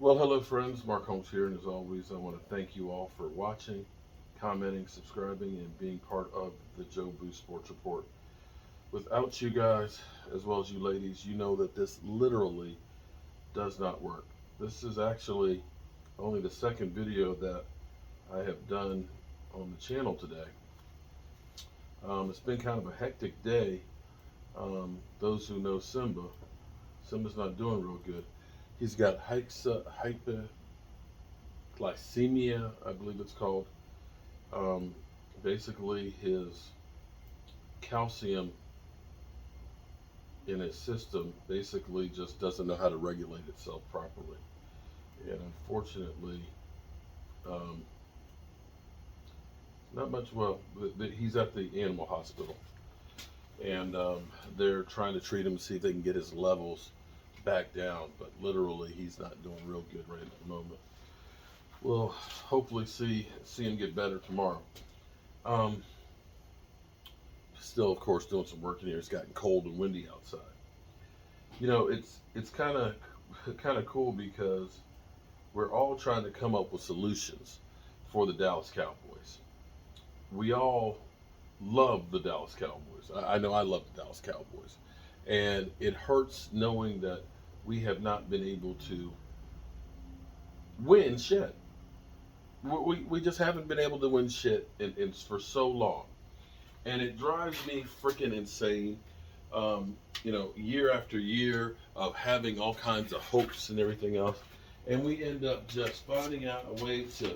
Well, hello friends, Mark Holmes here, and as always, I want to thank you all for watching, commenting, subscribing, and being part of the Joe Boo Sports Report. Without you guys, as well as you ladies, you know that this literally does not work. This is actually only the second video that I have done on the channel today. It's been kind of a hectic day. Those who know Simba's not doing real good. He's got hyperglycemia, I believe it's called. Basically, his calcium in his system basically just doesn't know how to regulate itself properly. And unfortunately, um, not much, well, he's at the animal hospital. And they're trying to treat him to see if they can get his levels back down, but literally he's not doing real good right at the moment. We'll hopefully see him get better tomorrow. Still, of course, doing some work in here. It's gotten cold and windy outside. You know, it's kind of cool because we're all trying to come up with solutions for the Dallas Cowboys. We all love the Dallas Cowboys. I know I love the Dallas Cowboys, and it hurts knowing that we have not been able to win shit. We just haven't been able to win shit for so long, and it drives me freaking insane. Year after year of having all kinds of hopes and everything else, and we end up just finding out a way to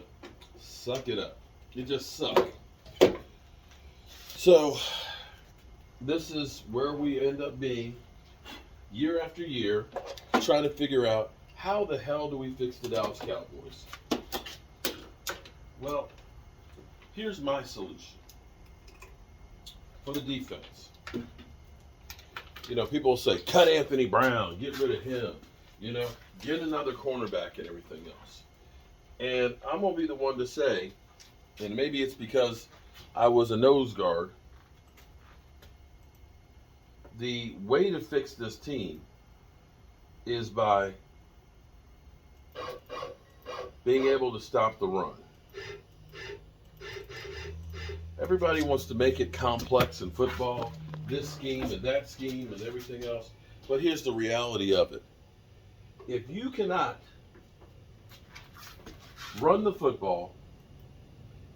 suck it up. You just suck. So this is where we end up being year after year, trying to figure out how the hell do we fix the Dallas Cowboys. Well, here's my solution for the defense. You know, people say, cut Anthony Brown, get rid of him, get another cornerback and everything else. And I'm going to be the one to say, and maybe it's because I was a nose guard, the way to fix this team is by being able to stop the run. Everybody wants to make it complex in football, this scheme and that scheme and everything else. But here's the reality of it. If you cannot run the football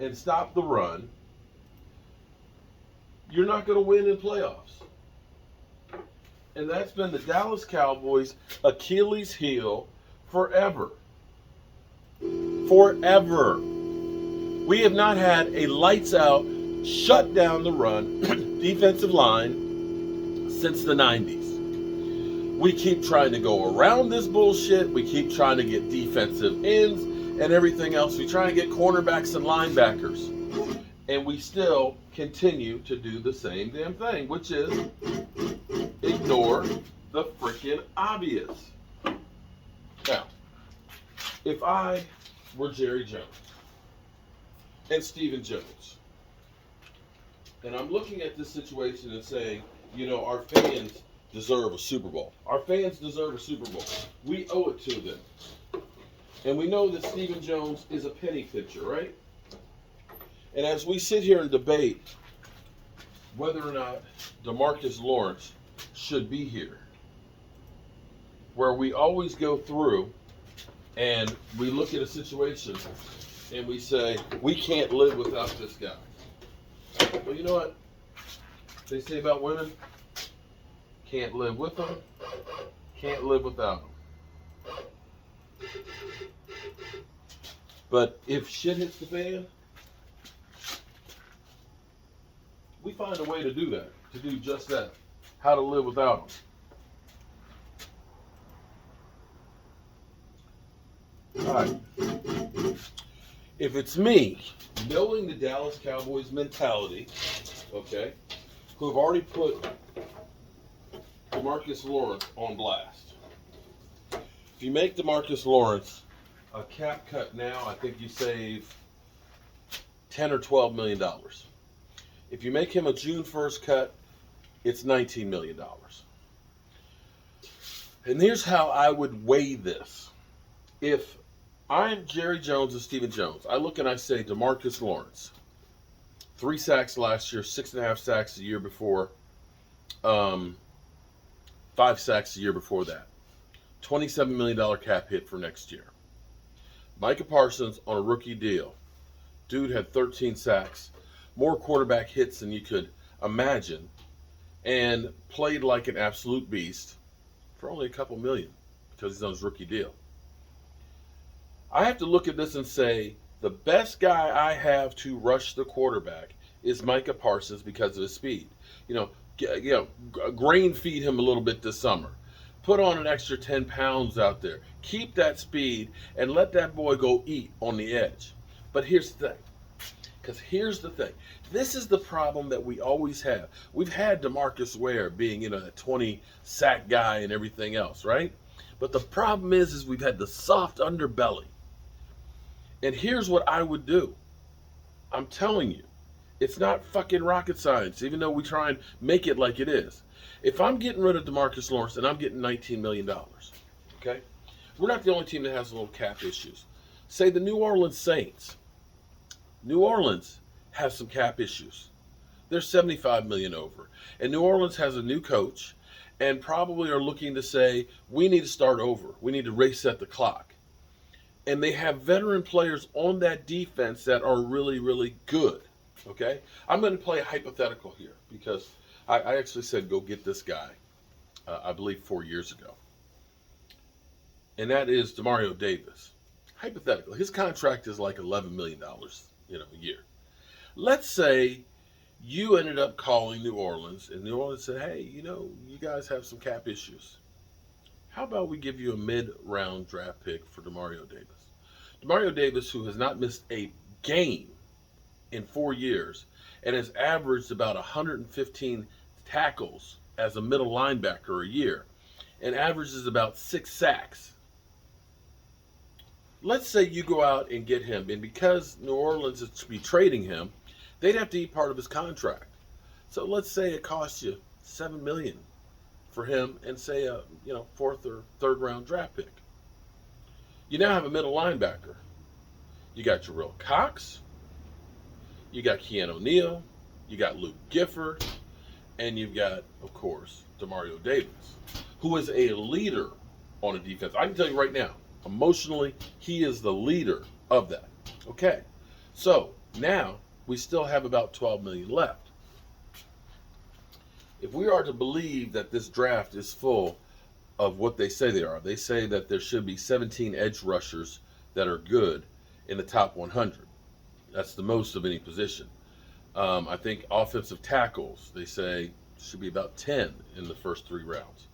and stop the run, you're not going to win in playoffs. And that's been the Dallas Cowboys' Achilles heel forever. Forever. We have not had a lights out, shut down the run defensive line since the 90s. We keep trying to go around this bullshit. We keep trying to get defensive ends and everything else. We try and get cornerbacks and linebackers. And we still continue to do the same damn thing, which is ignore the freaking obvious. Now, if I were Jerry Jones and Stephen Jones, and I'm looking at this situation and saying, our fans deserve a Super Bowl. Our fans deserve a Super Bowl. We owe it to them. And we know that Stephen Jones is a penny pitcher, right? And as we sit here and debate whether or not Demarcus Lawrence should be here, where we always go through and we look at a situation and we say, we can't live without this guy. Well, you know what they say about women? Can't live with them, can't live without them. But if shit hits the fan, we find a way to do that, to do just that. How to live without them. All right. If it's me, knowing the Dallas Cowboys mentality, okay, who have already put Demarcus Lawrence on blast. If you make Demarcus Lawrence a cap cut now, I think you save $10 or $12 million. If you make him a June 1st cut, it's $19 million. And here's how I would weigh this. If I'm Jerry Jones and Stephen Jones, I look and I say Demarcus Lawrence, 3 sacks last year, 6.5 sacks the year before, 5 sacks the year before that, $27 million cap hit for next year. Micah Parsons on a rookie deal. Dude had 13 sacks, more quarterback hits than you could imagine, and played like an absolute beast for only a couple million because he's on his rookie deal. I have to look at this and say the best guy I have to rush the quarterback is Micah Parsons because of his speed. Grain feed him a little bit this summer. Put on an extra 10 pounds out there. Keep that speed and let that boy go eat on the edge. But here's the thing. Because here's the thing. This is the problem that we always have. We've had Demarcus Ware being, that 20 sack guy and everything else, right? But the problem is we've had the soft underbelly. And here's what I would do. I'm telling you, it's not fucking rocket science, even though we try and make it like it is. If I'm getting rid of Demarcus Lawrence and I'm getting $19 million, okay? We're not the only team that has a little cap issues. Say the New Orleans Saints. New Orleans has some cap issues. They're $75 million over. And New Orleans has a new coach and probably are looking to say, we need to start over. We need to reset the clock. And they have veteran players on that defense that are really, really good. Okay? I'm going to play a hypothetical here because I actually said go get this guy, I believe 4 years ago. And that is Demario Davis. Hypothetical. His contract is like $11 million, a year. Let's say you ended up calling New Orleans and New Orleans said, hey, you guys have some cap issues. How about we give you a mid-round draft pick for Demario Davis? Demario Davis, who has not missed a game in 4 years and has averaged about 115 tackles as a middle linebacker a year and averages about 6 sacks. Let's say you go out and get him, and because New Orleans is to be trading him, they'd have to eat part of his contract. So let's say it costs you $7 million for him and say a 4th or 3rd round draft pick. You now have a middle linebacker. You got Jarrell Cox, you got Keanu O'Neal, you got Luke Gifford, and you've got, of course, Demario Davis, who is a leader on a defense. I can tell you right now, emotionally, he is the leader of that. Okay, so now we still have about $12 million left. If we are to believe that this draft is full of what they say they say that there should be 17 edge rushers that are good in the top 100. That's the most of any position. I think offensive tackles, they say, should be about 10 in the first 3 rounds.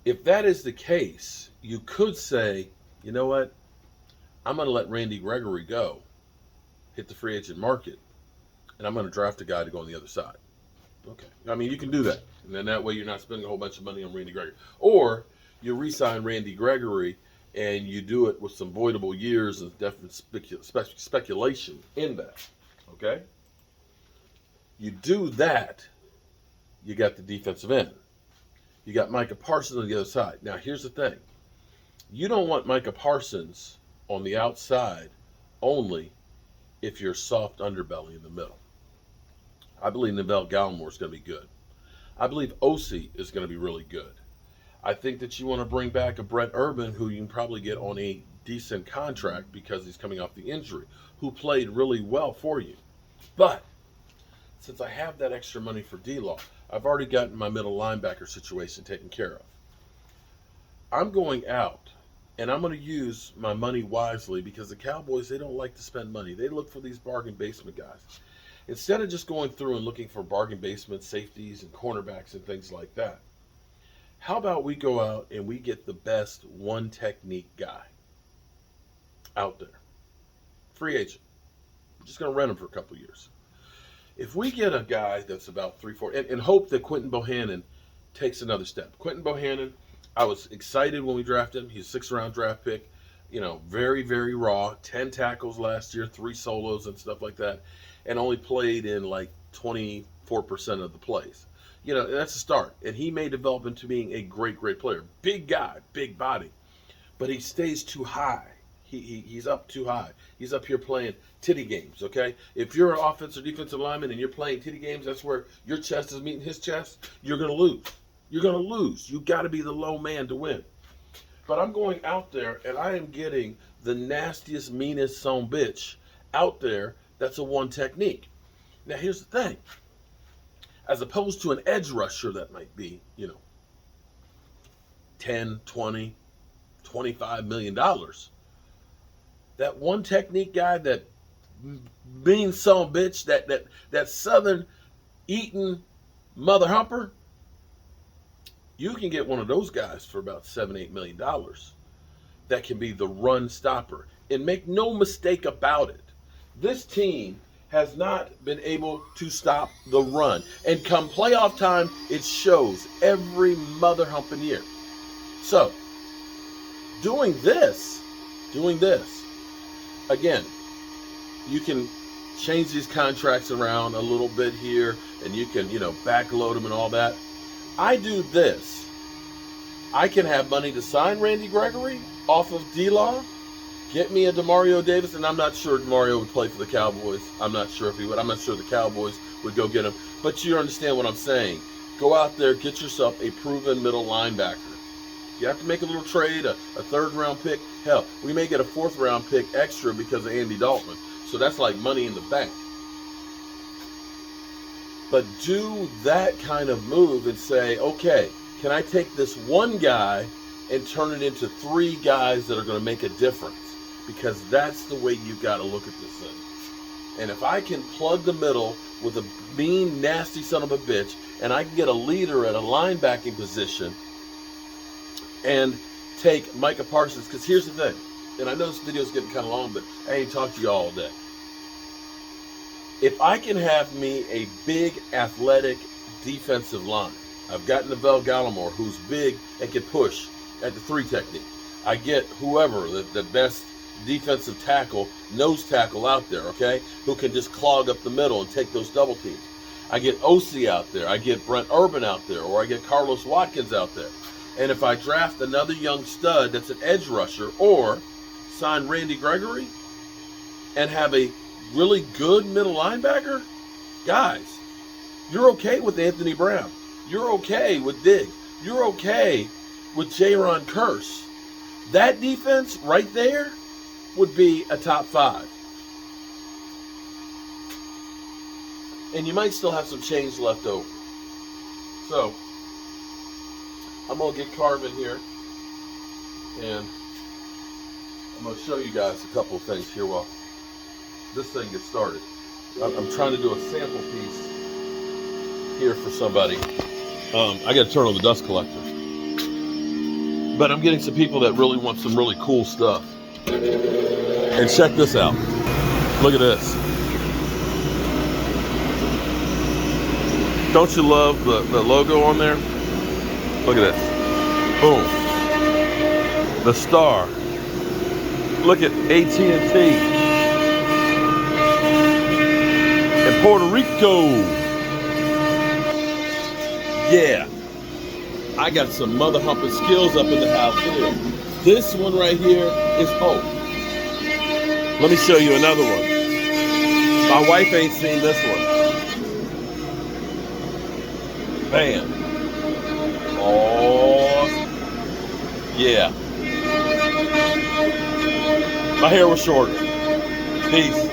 If that is the case, you could say, you know what? I'm going to let Randy Gregory go, hit the free agent market, and I'm going to draft a guy to go on the other side. Okay. I mean, you can do that. And then that way you're not spending a whole bunch of money on Randy Gregory. Or you re-sign Randy Gregory and you do it with some voidable years and definite speculation in that. Okay? You do that, you got the defensive end. You got Micah Parsons on the other side. Now, here's the thing. You don't want Micah Parsons on the outside only if you're soft underbelly in the middle. I believe Neville Gallimore is going to be good. I believe Osi is going to be really good. I think that you want to bring back a Brett Urban, who you can probably get on a decent contract because he's coming off the injury, who played really well for you. But since I have that extra money for D-Law, I've already gotten my middle linebacker situation taken care of. I'm going out, and I'm going to use my money wisely because the Cowboys, they don't like to spend money. They look for these bargain basement guys. Instead of just going through and looking for bargain basement safeties and cornerbacks and things like that, how about we go out and we get the best one technique guy out there? Free agent. We're just going to rent him for a couple years. If we get a guy that's about 3-4, and hope that Quinton Bohannon takes another step. Quinton Bohannon, I was excited when we drafted him. He's a 6th round draft pick. Very, very raw. 10 tackles last year, 3 solos and stuff like that. And only played in like 24% of the plays. That's a start. And he may develop into being a great, great player. Big guy, big body. but he stays too high. He's up too high. He's up here playing titty games, okay? If you're an offensive or defensive lineman and you're playing titty games, that's where your chest is meeting his chest, you're going to lose. You're going to lose. You got to be the low man to win. But I'm going out there and I am getting the nastiest, meanest son of a bitch out there that's a one technique. Now, here's the thing. As opposed to an edge rusher that might be, 10, 20, $25 million. That one technique guy, that mean son of a bitch, that southern eating mother humper, you can get one of those guys for about $7-8 million. That can be the run stopper. And make no mistake about it, this team has not been able to stop the run. And come playoff time, it shows every mother humping year. So, doing this, again, you can change these contracts around a little bit here, and you can, backload them and all that. I do this. I can have money to sign Randy Gregory off of D-Law, get me a Demario Davis, and I'm not sure Demario would play for the Cowboys. I'm not sure if he would. I'm not sure the Cowboys would go get him. But you understand what I'm saying. Go out there, get yourself a proven middle linebacker. You have to make a little trade, a third-round pick. Hell, we may get a fourth-round pick extra because of Andy Dalton. So that's like money in the bank. But do that kind of move and say, okay, can I take this one guy and turn it into 3 guys that are going to make a difference? Because that's the way you've got to look at this thing. And if I can plug the middle with a mean, nasty son of a bitch, and I can get a leader at a linebacking position and take Micah Parsons, because here's the thing, and I know this video's getting kind of long, but I ain't talked to you all day. If I can have me a big, athletic defensive line, I've got Neville Gallimore, who's big and can push at the 3 technique. I get whoever, the best defensive tackle, nose tackle out there, okay, who can just clog up the middle and take those double teams. I get OC out there. I get Brent Urban out there, or I get Carlos Watkins out there. And if I draft another young stud that's an edge rusher, or sign Randy Gregory and have a really good middle linebacker, guys, you're okay with Anthony Brown. You're okay with Diggs. You're okay with Jaron Kearse. That defense right there would be a top 5. And you might still have some change left over. So, I'm going to get Carvin here, and I'm going to show you guys a couple of things here while this thing gets started. I'm trying to do a sample piece here for somebody. I got to turn on the dust collector. But I'm getting some people that really want some really cool stuff. And check this out. Look at this. Don't you love the logo on there? Look at this. Boom. The star. Look at AT&T. In Puerto Rico. Yeah. I got some mother humping skills up in the house here. This one right here is hope. Let me show you another one. My wife ain't seen this one. Bam. Oh, yeah. My hair was shorter. Peace.